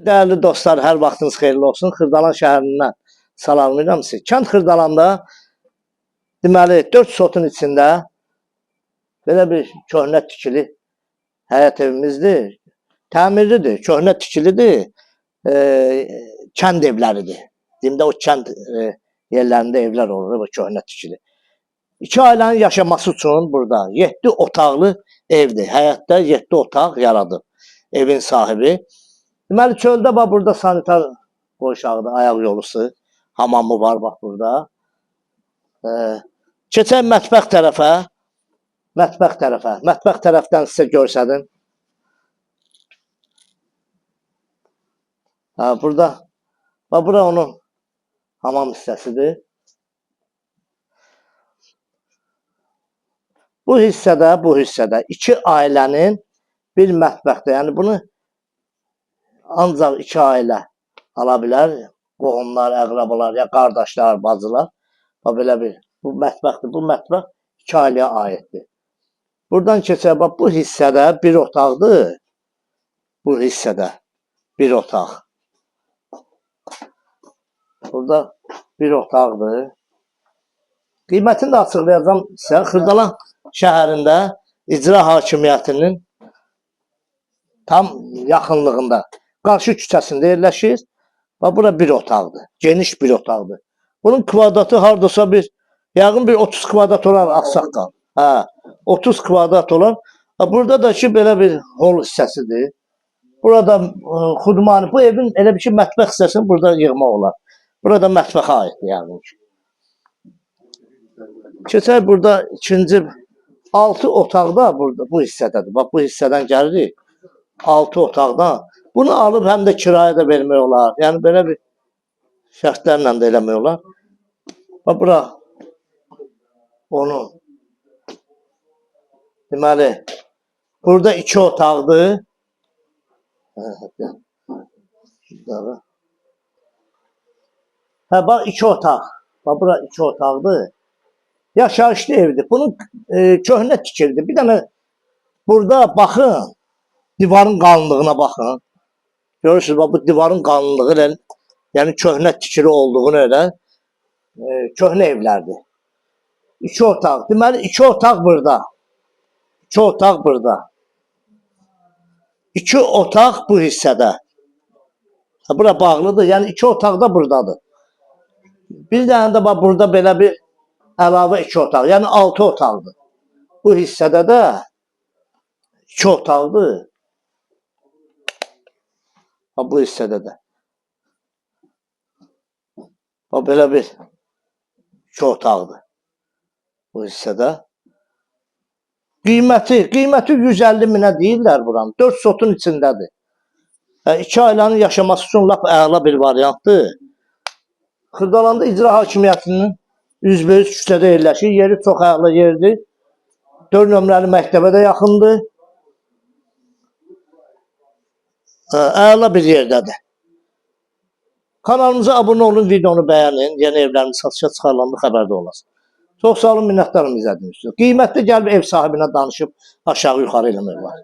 Değerli dostlar, hər vaxtınız xeyirli olsun. Xırdalan şəhərindən salamlayıram sizi. Kənd Xırdalanda deməli 4 sotun içində belə bir köhnə tikili həyət evimizdir. Təmirlidir, köhnə tikilidir. Kənd evləridir. Deyimdə o kənd yerlərində evlər olur, bu köhnə tikili. 2 ailənin yaşaması üçün burada 7 otaqlı evdir. Həyətdə 7 otaq yaradıb evin sahibi. Deməli çöldə bax burada sanitar qoşağıdır, ayaq yolusu, hamamı var bax burada. Keçək mətbəx tərəfə. Mətbəx tərəfdən sizə görsədim. Burada bax bura onun hamam hissəsidir. Bu hissədə 2 ailənin bir mətbəxdir. Yəni bunu ancaq 2 ailə ala bilər. Qohumlar, əqrabalar, ya qardaşlar, bacılar. Bax belə bir bu mətbəxdir. Bu mətbəx 2 ailəyə aiddir. Buradan keçək bax bu hissədə bir otaqdır. Bu hissədə bir otaq. Burada bir otaqdır. Qiymətini də açıqlayacağam sizə. Xırdalan şəhərində icra hakimiyyətinin tam yaxınlığında. Qarşı küçəsində yerləşir. Bax, bura bir otaqdır. Geniş bir otaqdır. Bunun kvadratı hardasa yəqin bir 30 kvadrat olar ağsaqqal. 30 kvadrat olar. Burada da ki, belə bir hol hissəsidir. Burada xudmani, bu evin elə bir ki, mətbəx hissəsini burada yığmaq olar. Burada mətbəxə aiddir, yəqin ki. Keçək burada ikinci 6 otaqda burada bu hissədədir. Bax, bu hissədən gəlirik. 6 otaqdan. Bunu alıb həm də kirayə də vermək olar. Yəni belə bir şərtlərlə də eləmək olar. Bax bura onun deməli burada 2 otaqdır. Bax 2 otaq. Bax bura 2 otaqdır. Yaşayışlı evdir. Bunun köhnə tikildi. Bir dənə burada baxın. Divarın qalınlığına baxın. Görürsünüz, bu divarın qalınlığı ilə, yəni köhnə tikili olduğunu elə köhnə evlərdir. 2 otaq. Deməli, 2 otaq burada. 2 otaq burada. 2 otaq bu hissədə. Bura bağlıdır. Yəni 2 otaq da buradadır. Bir dənə də burada belə bir əlavə 2 otaq. Yəni 6 otaqdır. Bu hissədə də 2 otaqdır. Bu hissədə də. Belə bir 2 otaqdır. Bu hissədə. Qiyməti 150 minə deyirlər buranın. 4 sotun içindədir. 2 ailənin yaşaması üçün lap əla bir variantdır. Xırdalanda icra hakimiyyətinin üzbəüz küçədə yerləşir. Yeri çox əla yerdir. 4 nömrəli məktəbə də yaxındır. Əla bir yerdədir. Kanalımıza abunə olun, videonu bəyənin. Yeni evlərimiz satışa çıxarılanda xəbərdə olasın. Çox sağ olun, minnətdarım izlədiyiniz üçün. Qiymətli gəlib ev sahibinə danışıb aşağı yuxarı eləmək var.